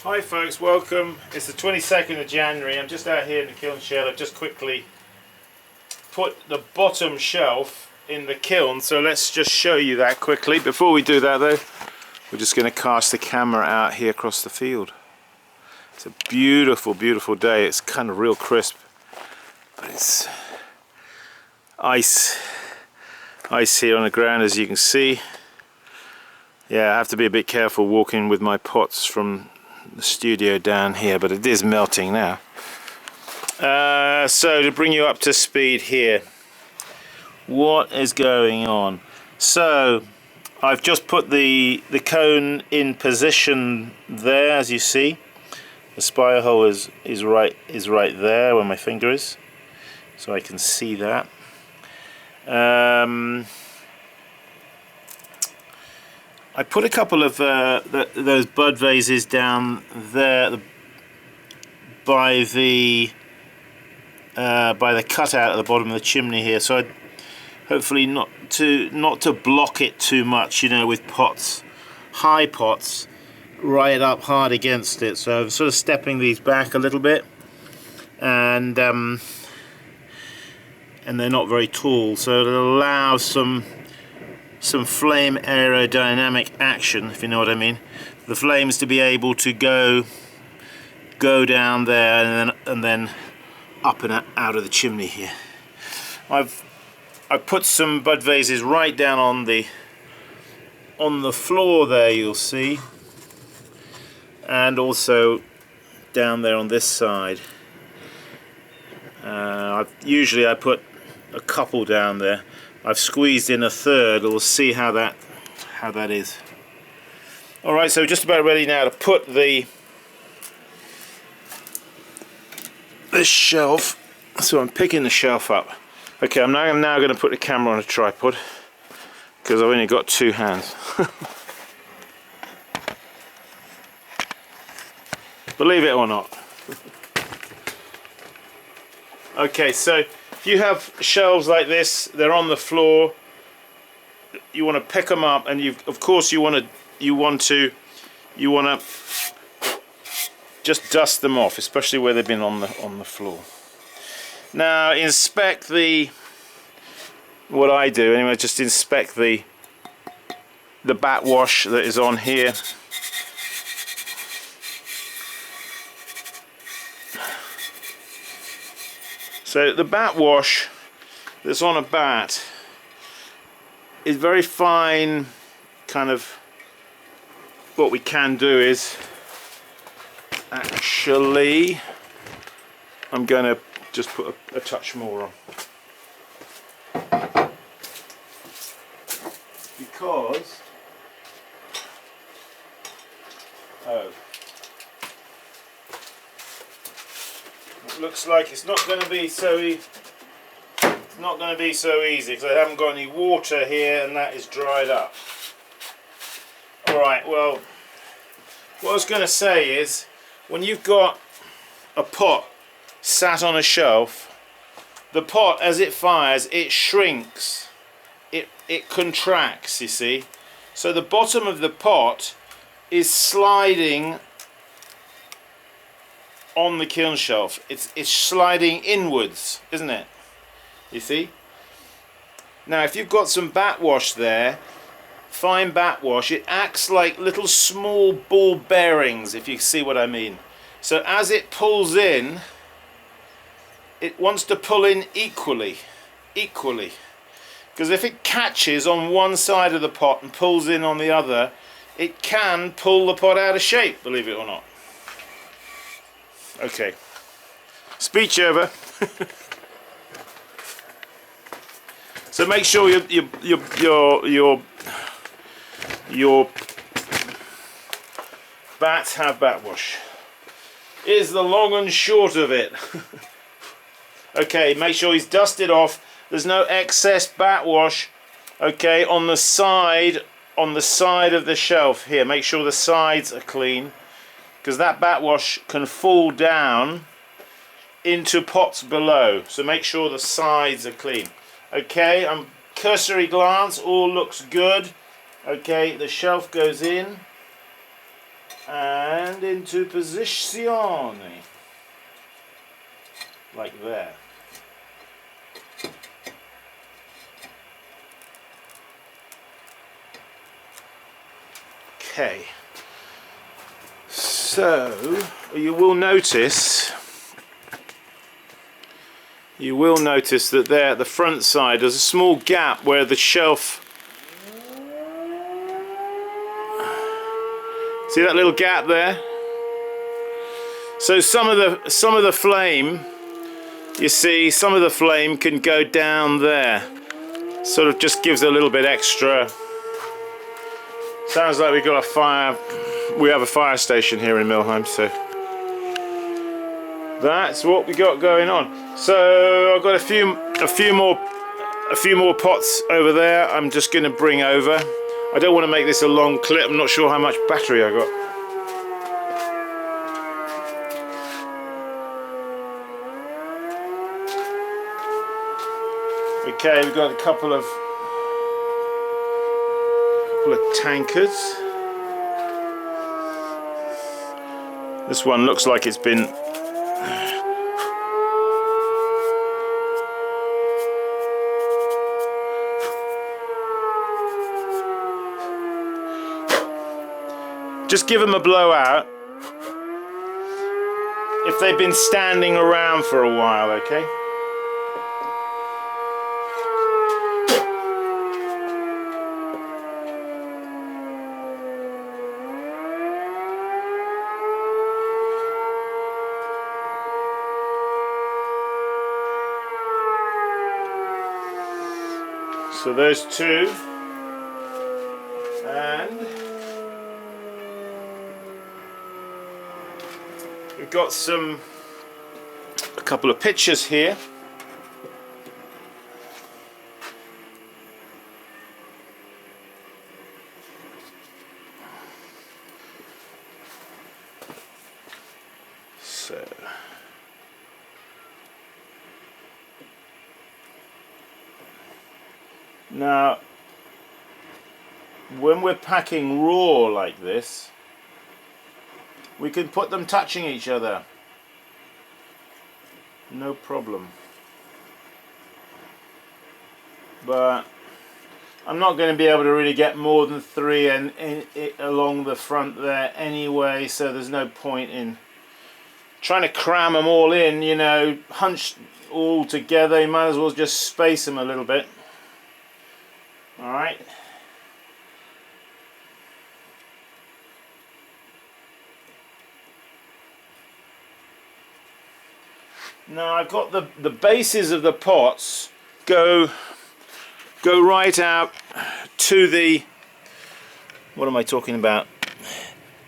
Hi folks, welcome. It's the 22nd of January. I'm just out here in the kiln shed. I've just quickly put the bottom shelf in the kiln, so let's just show you that quickly. Before we do that though, we're just going to cast the camera out here across the field. It's a beautiful, beautiful day. It's kind of real crisp, but it's ice here on the ground, as you can see. Yeah, I have to be a bit careful walking with my pots from the studio down here, but it is melting now. So to bring you up to speed here, what is going on? So I've just put the cone in position there, as you see. The spire hole is right there where my finger is, so I can see that. I put a couple of those bud vases down there by the cutout at the bottom of the chimney here, so hopefully not to block it too much, you know, with pots, high pots, right up hard against it. So I'm sort of stepping these back a little bit, and they're not very tall, so it'll allow some flame aerodynamic action, if you know what I mean. The flames to be able to go down there and then up and out of the chimney here. I've put some bud vases right down on the floor there, you'll see, and also down there on this side. Usually I put a couple down there. I've squeezed in a third. We'll see how that is. Alright, so just about ready now to put this shelf. So I'm picking the shelf up. Okay, I'm now going to put the camera on a tripod because I've only got two hands. Believe it or not. Okay, so if you have shelves like this, they're on the floor, you want to pick them up, and of course you want to just dust them off, especially where they've been on the floor. Now inspect what I do anyway, just inspect the back wash that is on here. So the bat wash that's on a bat is very fine. Kind of what we can do is actually, I'm going to just put a touch more on, because it looks like it's not going to be so easy. It's not going to be so easy because I haven't got any water here, and that is dried up. Alright, well, what I was going to say is, when you've got a pot sat on a shelf, the pot, as it fires, it shrinks, it contracts, you see. So the bottom of the pot is sliding on the kiln shelf. It's sliding inwards, isn't it? You see? Now if you've got some bat wash there, fine bat wash, it acts like little small ball bearings, if you see what I mean. So as it pulls in, it wants to pull in equally. Because if it catches on one side of the pot and pulls in on the other, it can pull the pot out of shape, believe it or not. Okay, speech over. So make sure your bats have bat wash. Is the long and short of it. Okay, make sure he's dusted off. There's no excess bat wash. Okay, on the side of the shelf here. Make sure the sides are clean, because that bat wash can fall down into pots below, so make sure the sides are clean. Okay, cursory glance, all looks good. Okay, the shelf goes in, and into posizione, like there. Okay, so you will notice that there at the front side there's a small gap where the shelf, see that little gap there? So some of the flame, you see, some of the flame can go down there. Sort of just gives a little bit extra. Sounds like we got a fire. We have a fire station here in Milheim, so that's what we got going on. So I've got a few more pots over there. I'm just going to bring over. I don't want to make this a long clip. I'm not sure how much battery I got. Okay, we've got a couple of tankards. This one looks like it's been just give them a blowout if they've been standing around for a while, okay? So those two, and we've got a couple of pictures here. So now, when we're packing raw like this, we can put them touching each other. No problem. But I'm not going to be able to really get more than 3 along the front there anyway, so there's no point in trying to cram them all in, you know, hunched all together. You might as well just space them a little bit. Alright. Now I've got the bases of the pots go right out to the, what am I talking about?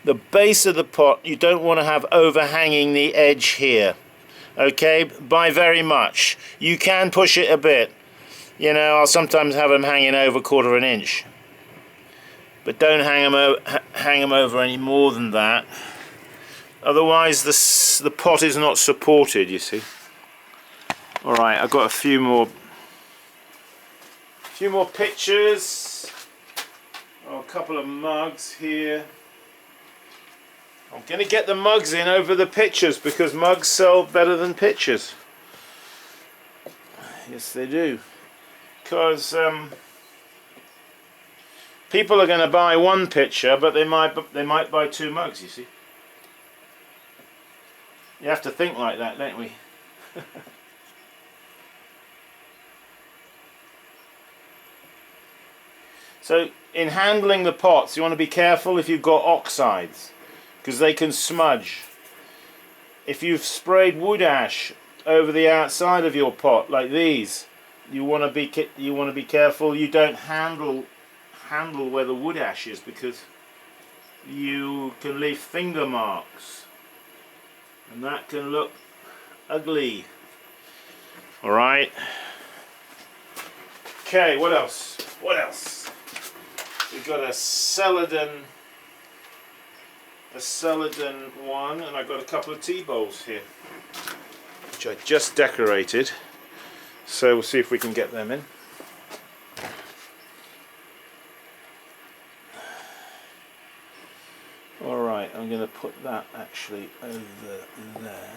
The base of the pot you don't want to have overhanging the edge here, okay, by very much. You can push it a bit. You know, I'll sometimes have them hanging over 1/4 inch, but don't hang them over any more than that. Otherwise, the pot is not supported. You see. All right, I've got a few more pictures. Oh, a couple of mugs here. I'm going to get the mugs in over the pictures because mugs sell better than pictures. Yes, they do. Because people are going to buy one picture, but they might buy 2 mugs. You see, you have to think like that, don't we? So, in handling the pots, you want to be careful if you've got oxides, because they can smudge. If you've sprayed wood ash over the outside of your pot, like these, you want to be careful you don't handle where the wood ash is, because you can leave finger marks and that can look ugly. Alright. Okay, what else? We've got a Celadon one, and I've got a couple of tea bowls here which I just decorated. So we'll see if we can get them in. Alright, I'm going going to put that actually over there.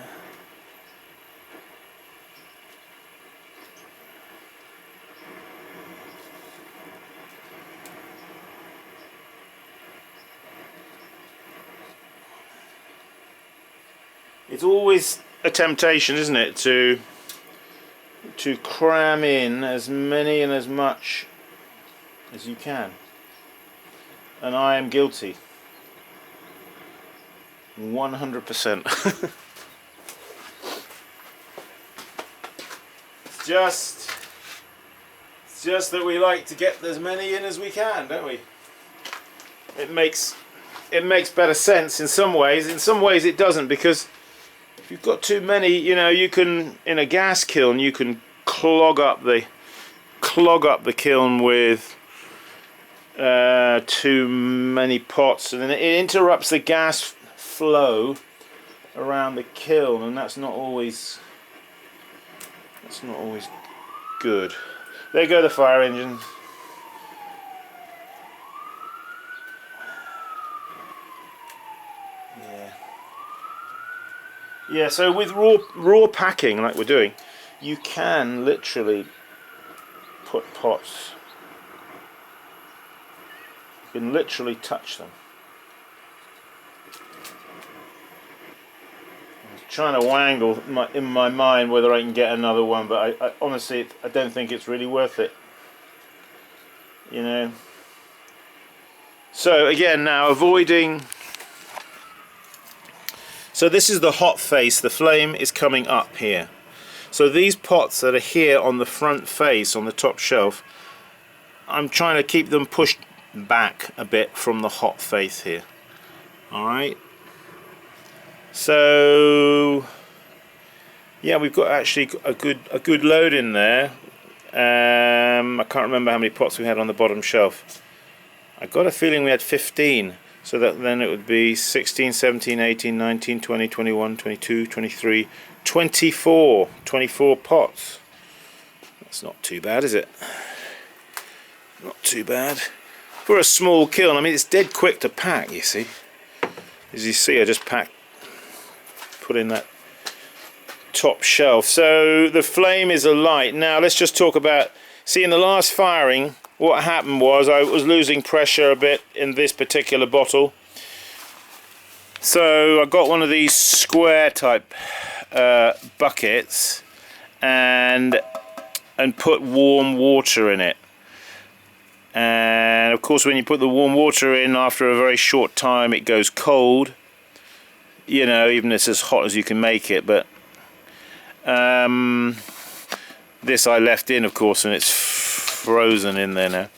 It's always a temptation, isn't it, to cram in as many and as much as you can. And I am guilty. 100%. It's just that we like to get as many in as we can, don't we? It makes better sense in some ways. In some ways it doesn't, because if you've got too many, you know, you can, in a gas kiln, you can clog up the kiln with too many pots, and then it interrupts the gas flow around the kiln, and that's not always good. There go the fire engines. Yeah, so with raw packing like we're doing, you can literally put pots. You can literally touch them. I'm trying to wangle in my mind whether I can get another one, but I honestly, I don't think it's really worth it. You know. So again, now avoiding. So this is the hot face, the flame is coming up here. So these pots that are here on the front face, on the top shelf, I'm trying to keep them pushed back a bit from the hot face here. Alright. So yeah, we've got actually a good load in there. I can't remember how many pots we had on the bottom shelf. I got a feeling we had 15. So that then it would be 16, 17, 18, 19, 20, 21, 22, 23, 24 pots. That's not too bad, is it? Not too bad. For a small kiln, I mean, it's dead quick to pack, you see. As you see, I just put in that top shelf. So the flame is alight. Now let's just talk about, see, in the last firing, what happened was I was losing pressure a bit in this particular bottle. So I got one of these square type buckets and put warm water in it. And of course when you put the warm water in, after a very short time it goes cold. You know, even if it's as hot as you can make it, but this I left in, of course, and it's frozen in there now.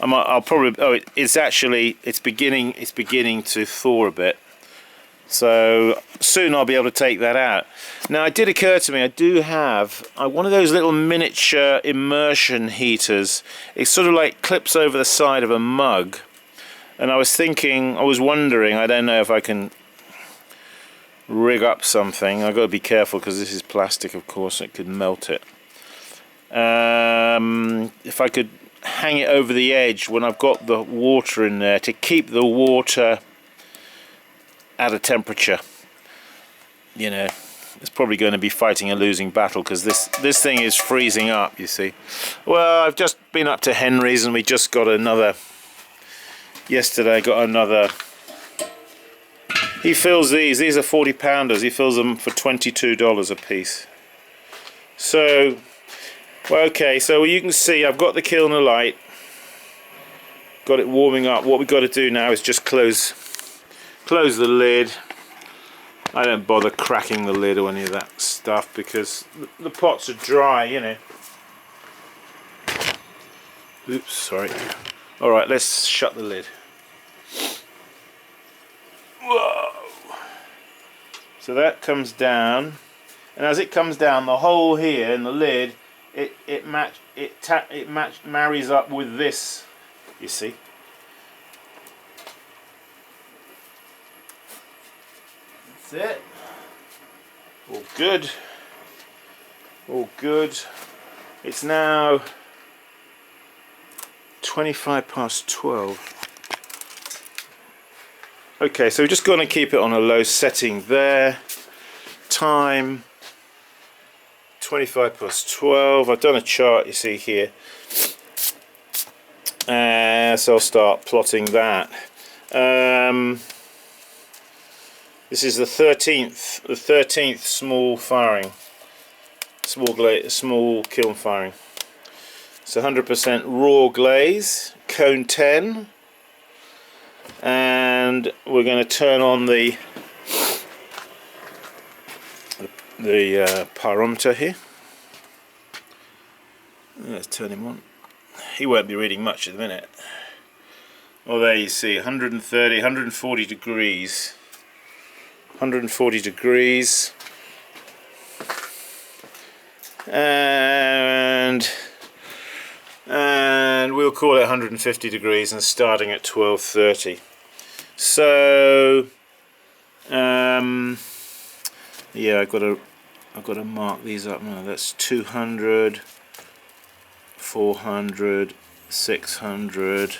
I'll probably, it's beginning to thaw a bit, so soon I'll be able to take that out. Now it did occur to me, I do have one of those little miniature immersion heaters. It sort of like clips over the side of a mug, and I was wondering, I don't know if I can rig up something. I've got to be careful because this is plastic, of course, it could melt it. If I could hang it over the edge when I've got the water in there, to keep the water at a temperature. You know, it's probably going to be fighting a losing battle because this thing is freezing up, you see. Well, I've just been up to Henry's and we just got another, yesterday I got another. He fills these are 40-pounders, he fills them for $22 a piece. So well, okay, so you can see I've got the kiln alight, got it warming up. What we've got to do now is just close the lid. I don't bother cracking the lid or any of that stuff because the pots are dry, you know. Oops, sorry. Alright, let's shut the lid. Whoa! So that comes down, and as it comes down, the hole here in the lid, it marries up with this, you see. That's it. All good. All good. It's now 25 past 12. Okay, so we're just going to keep it on a low setting there. Time 25 past 12. I've done a chart, you see here. So I'll start plotting that. This is the 13th small firing, small kiln firing. It's 100% raw glaze, cone 10, and we're going to turn on the pyrometer here. Let's turn him on. He won't be reading much at the minute. Well, there you see, 130, 140 degrees. 140 degrees. And we'll call it 150 degrees and starting at 12:30. So yeah, I've got to mark these up now. That's 200, 400, 600.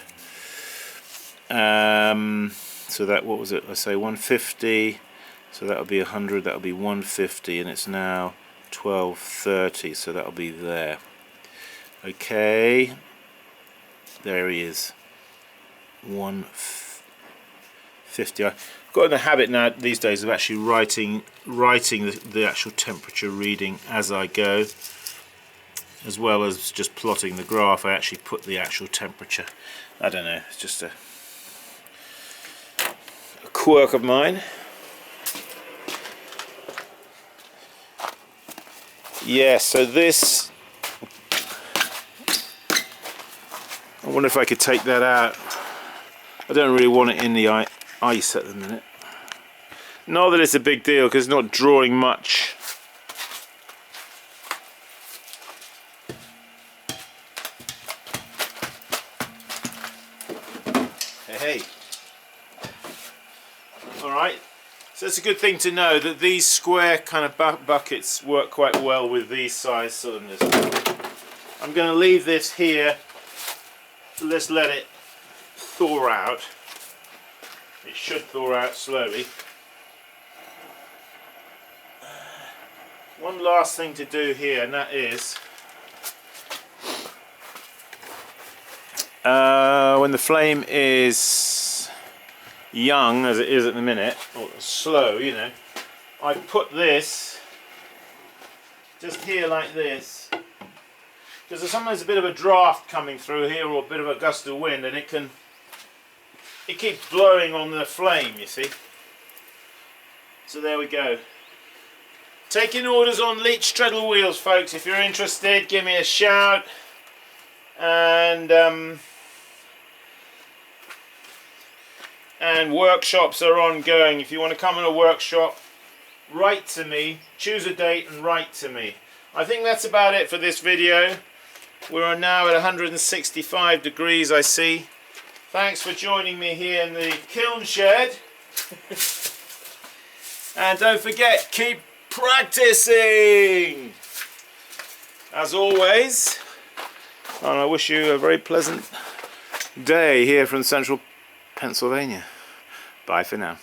So that, what was it? I say 150. So that'll be 100. That'll be 150, and it's now 12:30. So that'll be there. Okay. There he is. 150. I've got in the habit now these days of actually writing the actual temperature reading as I go, as well as just plotting the graph. I actually put the actual temperature. I don't know, it's just a quirk of mine. Yeah, so this, I wonder if I could take that out. I don't really want it in the ice at the minute. Not that it's a big deal because it's not drawing much. Hey. Alright, so it's a good thing to know that these square kind of buckets work quite well with these size cylinders. I'm going to leave this here. Let's let it thaw out. It should thaw out slowly. One last thing to do here, and that is when the flame is young, as it is at the minute, or slow, you know, I put this just here like this, because there's sometimes a bit of a draft coming through here or a bit of a gust of wind, and it keeps blowing on the flame, you see. So there we go. Taking orders on Leach treadle wheels, folks. If you're interested, give me a shout. And workshops are ongoing. If you want to come on a workshop, write to me, choose a date and write to me. I think that's about it for this video. We're now at 165 degrees, I see. Thanks for joining me here in the kiln shed. And don't forget, keep practicing as always, and I wish you a very pleasant day here from central Pennsylvania. Bye for now.